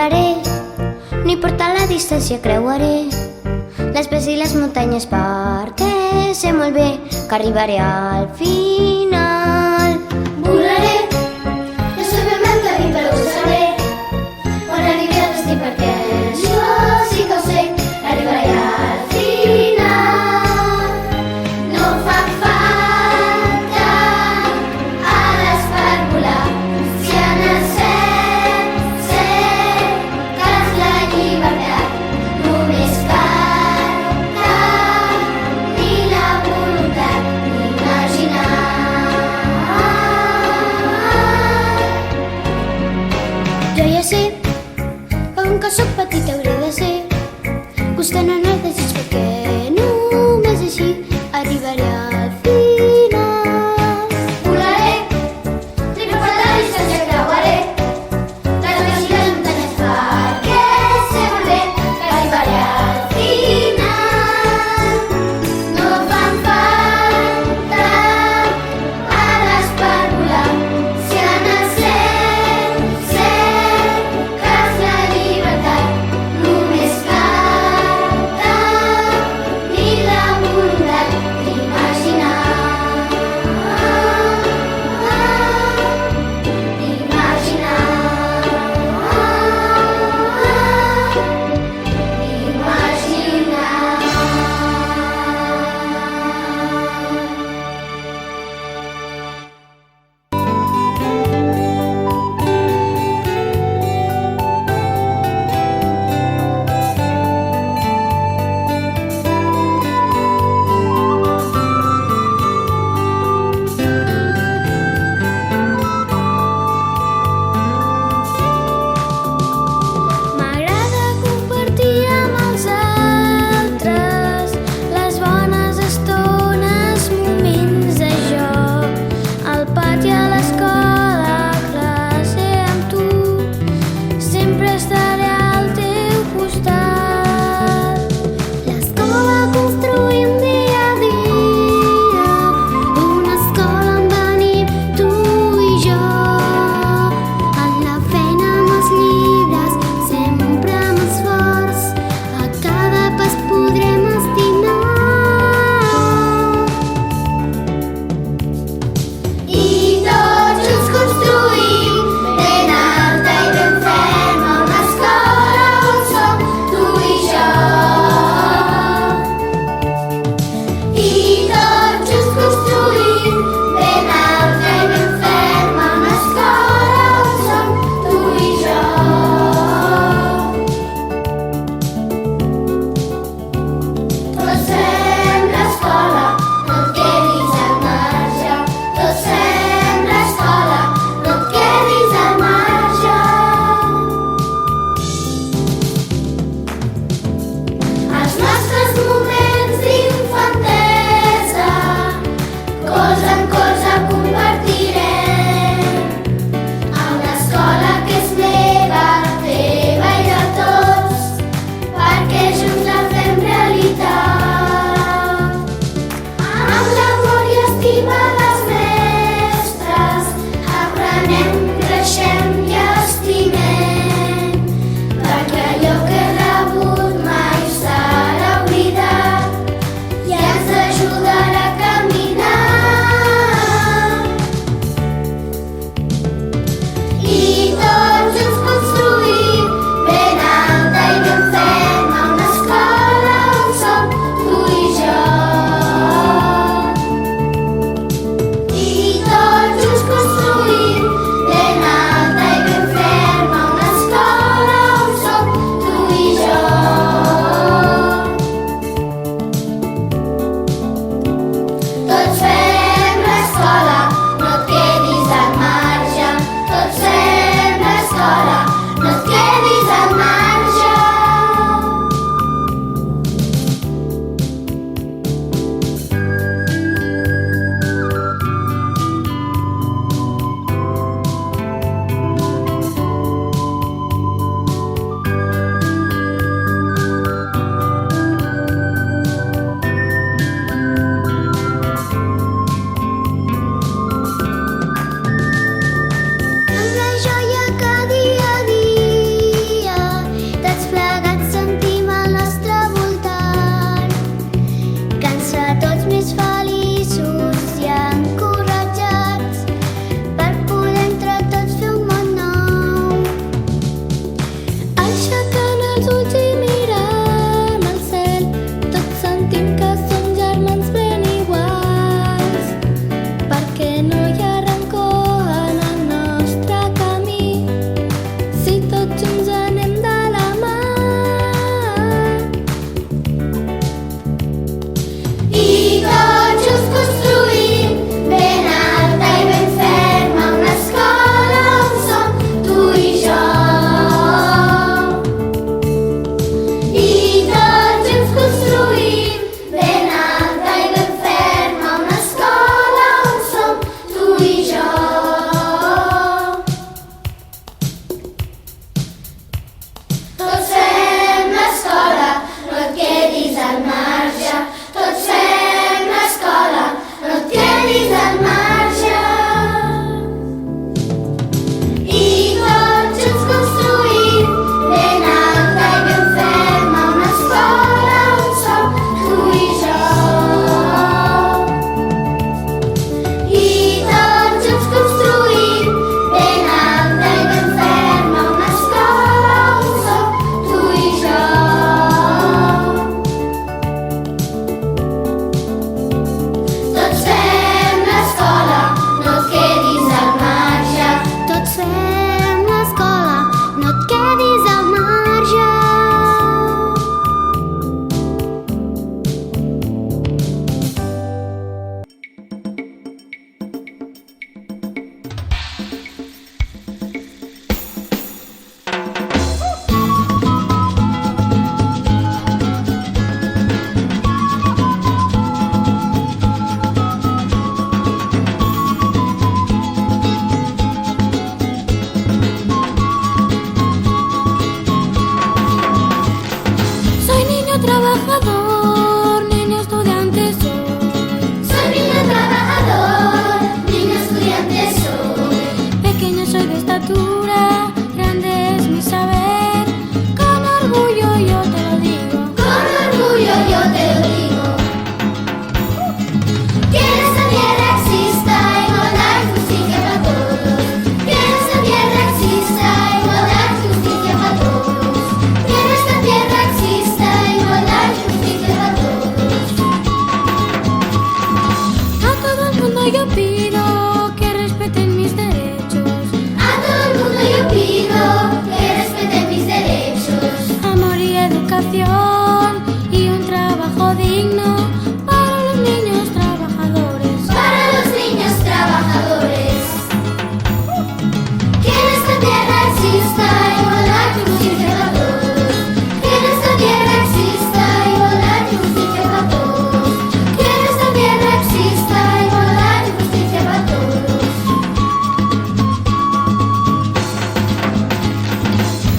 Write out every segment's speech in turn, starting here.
volaré, no importa la distància creuaré les pes i les muntanyes perquè sé molt bé que arribaré al final. Volaré, no sé ben el camí però ho sabré, quan arribi al destí perquè jo sí que ho sé, arribaré al final. No fa falta ales per volar, si en el cel sé que és la llibertat, només cal tenir la voluntat d'imaginar. Jo ja sé que com que sóc petita hauré de ser constant en el desig perquè només així arribaré al final. Volaré, no importa la distància creuaré les pes i les muntanyes perquè sé molt bé que arribaré al final. No fan falta ales per volar, si en el cel sé que és la llibertat, només cal tenir la voluntat d'imaginar. M'agrada compartir amb els altres les bones estones, moments de joc, al pati, a l'escola, a classe amb tu. Sempre estaré al teu costat. L'escola construïm dia a dia, una escola on venim tu i jo. En la feina, amb els llibres, sempre amb esforç, a cada pas podrem estimar. I tots junts construïm ben alta i ben ferma una escola on som tu i jo. I tots junts construïm ben alta i ben ferma una escola on som tu i jo. Tots fem l'escola, no et quedis al marge. Tots fem l'escola, no et quedis al marge. Els nostres moments d'infantesa, colze en colze compartirem, amb l'escola que és meva, teva i de tots, perquè junts la fem realitat. Amb l'amor i estima dels mestres, aprenem, creixem i estimem, perquè allò que he rebut mai serà oblidat i ens ajudarà a caminar. pido que respeten mis derechos. A todo el mundo yo pido que respeten mis derechos. Amor y educación y un trabajo digno para los niños trabajadores. Para los niños trabajadores. Que en esta tierra exista igualdad y justicia para todos. Que en esta tierra exista igualdad y justicia para todos. Que en esta tierra exista igualdad y justicia para todos.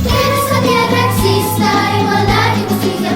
Que en esta tierra exista igualdad y justicia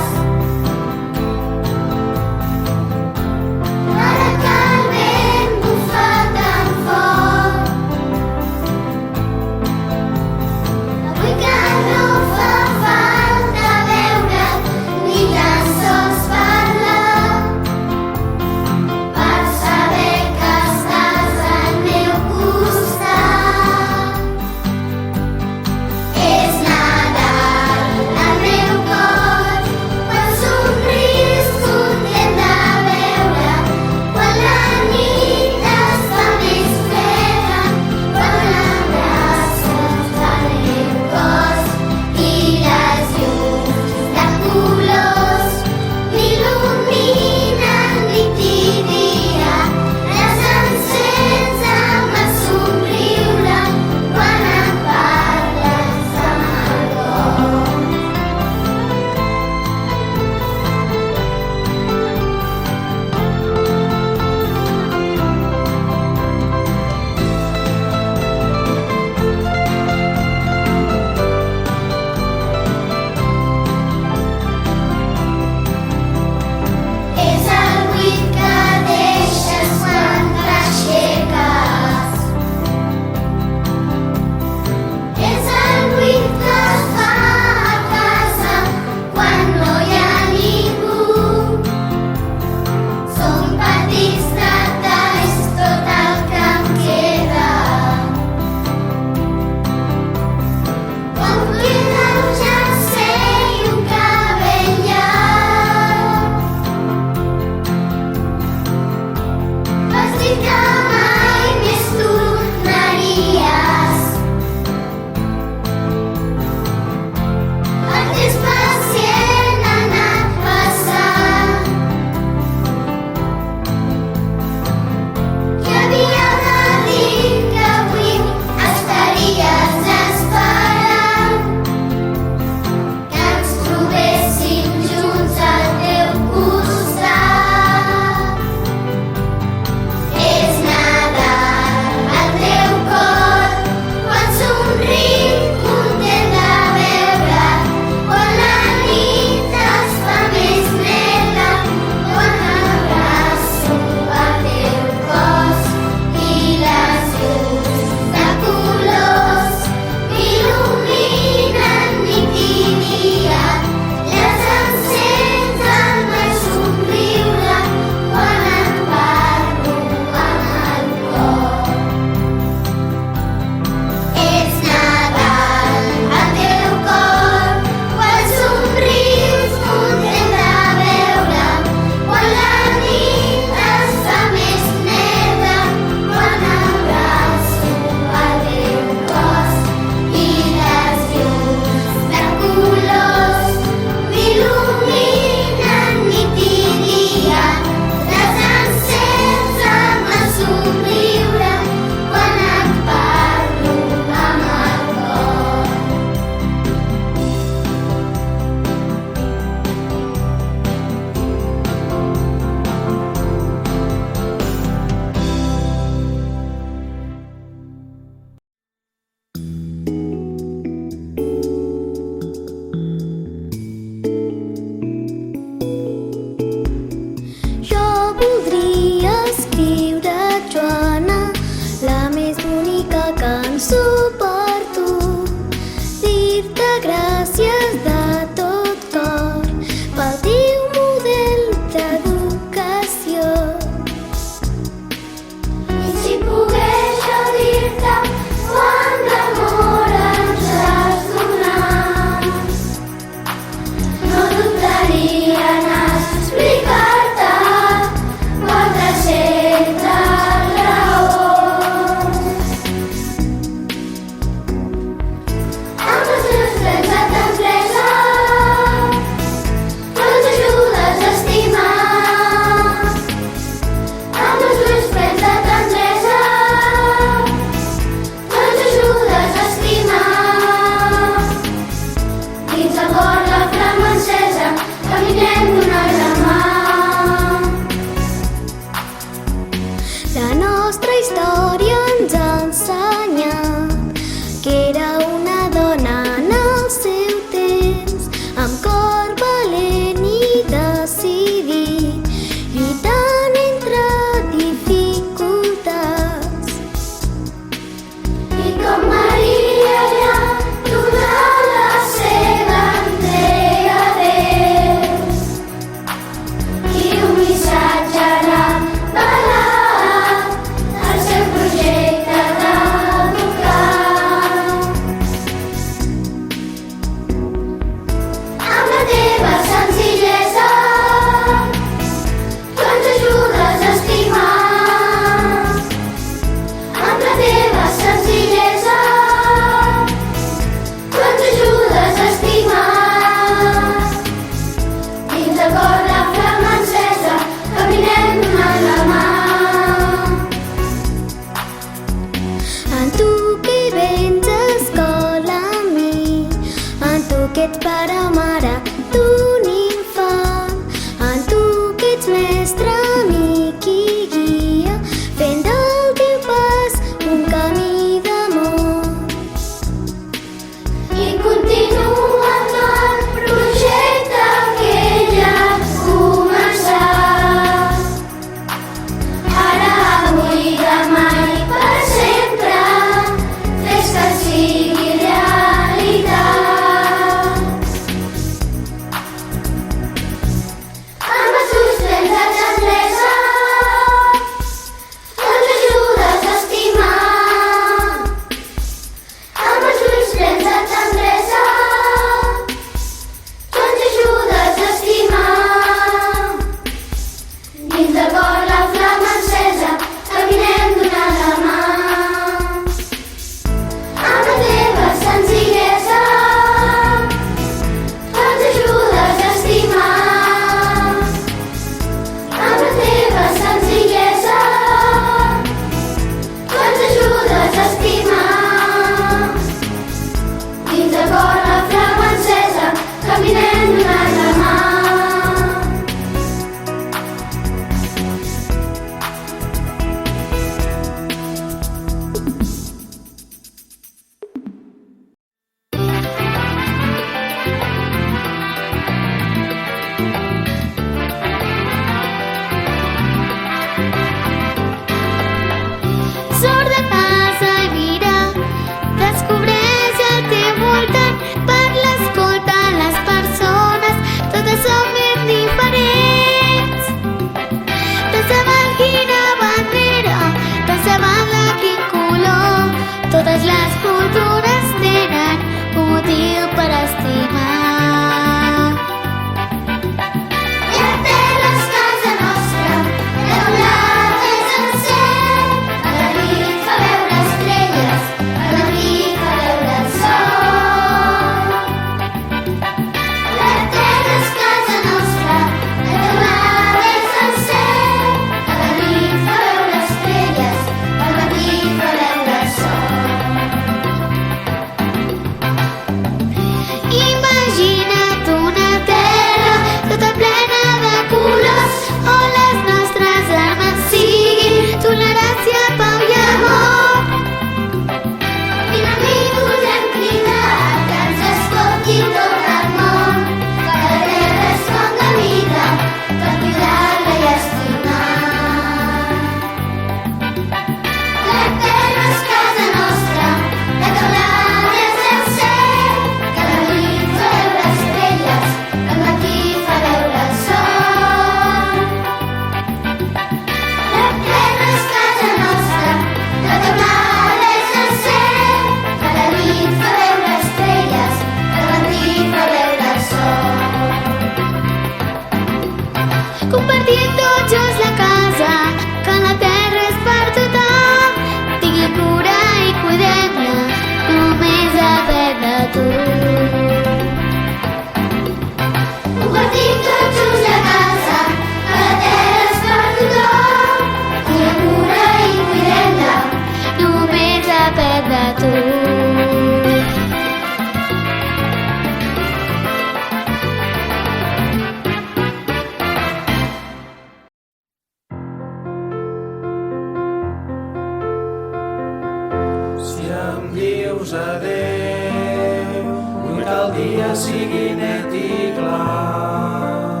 dius adéu. Vull que el dia sigui net i clar,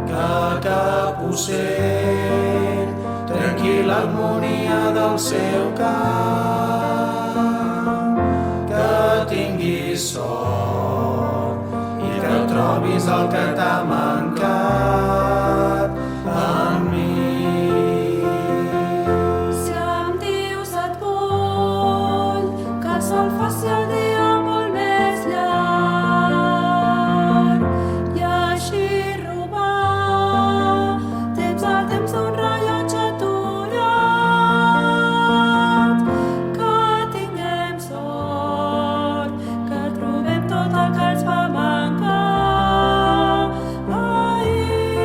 que cap ocell trenqui l'harmonia del seu cant, que tinguis sort i que trobis el que t'ha mancat en mi. Si em dius et vull, que el sol faci el dia molt més llarg i així robar temps al temps d'un rellotge aturat, que tinguem sort, que trobem tot el que ens va mancar ahir.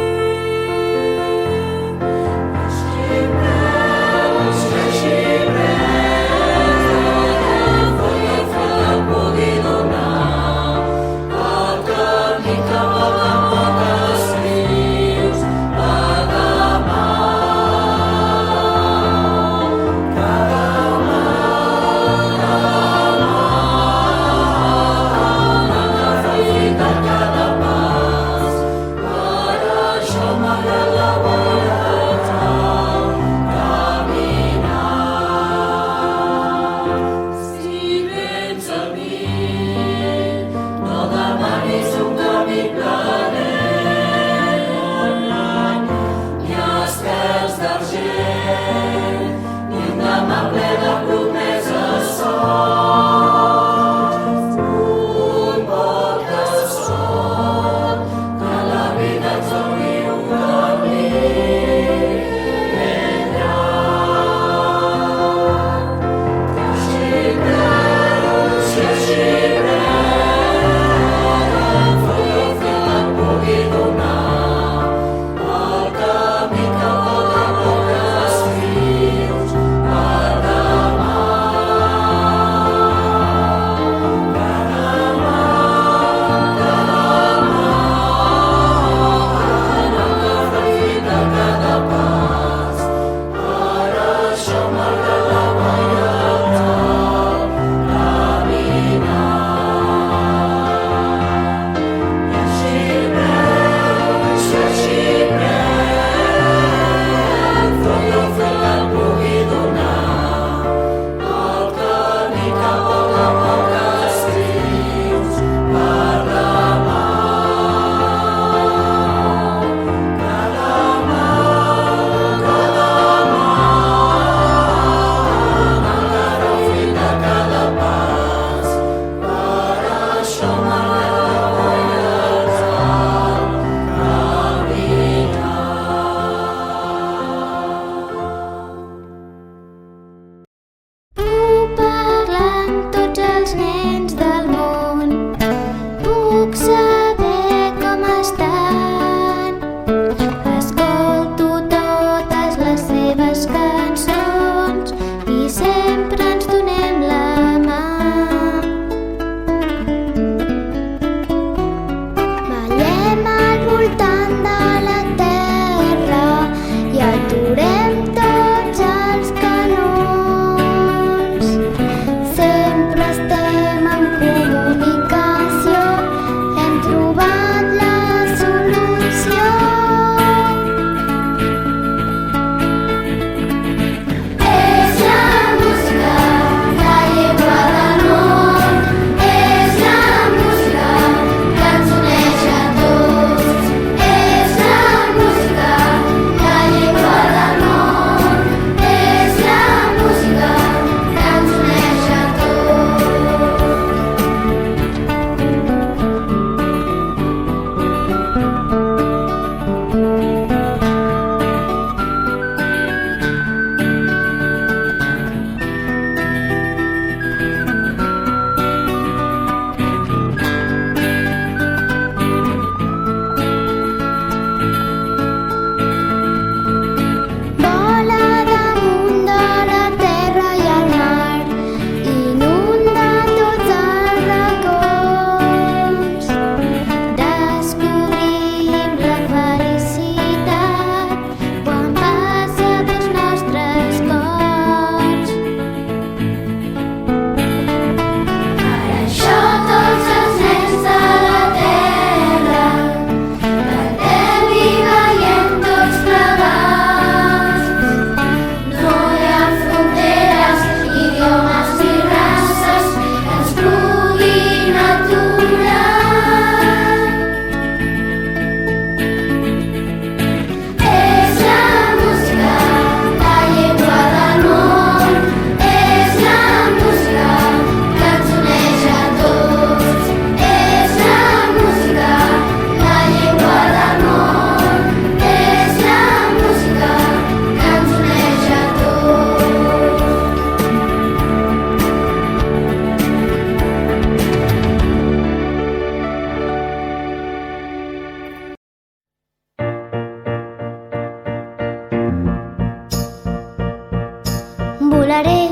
volaré,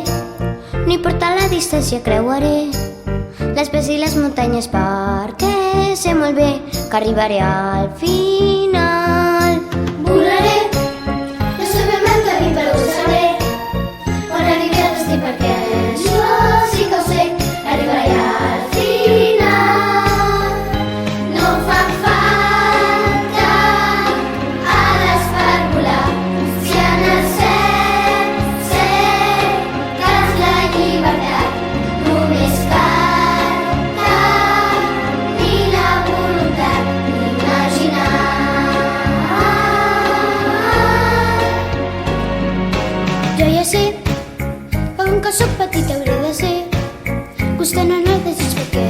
no importa la distància creuaré les pes i les muntanyes perquè sé molt bé que arribaré al final. Volaré, no sabem el camí però ho sabré, quan arribi al destí perquè jo sí que ho sé, arribaré al final. No fa falta ales per volar, si en el cel sé que és la llibertat, només cal tenir la voluntat d'imaginar. Jo ja sé que com que sóc petita hauré de ser constant en el desig perquè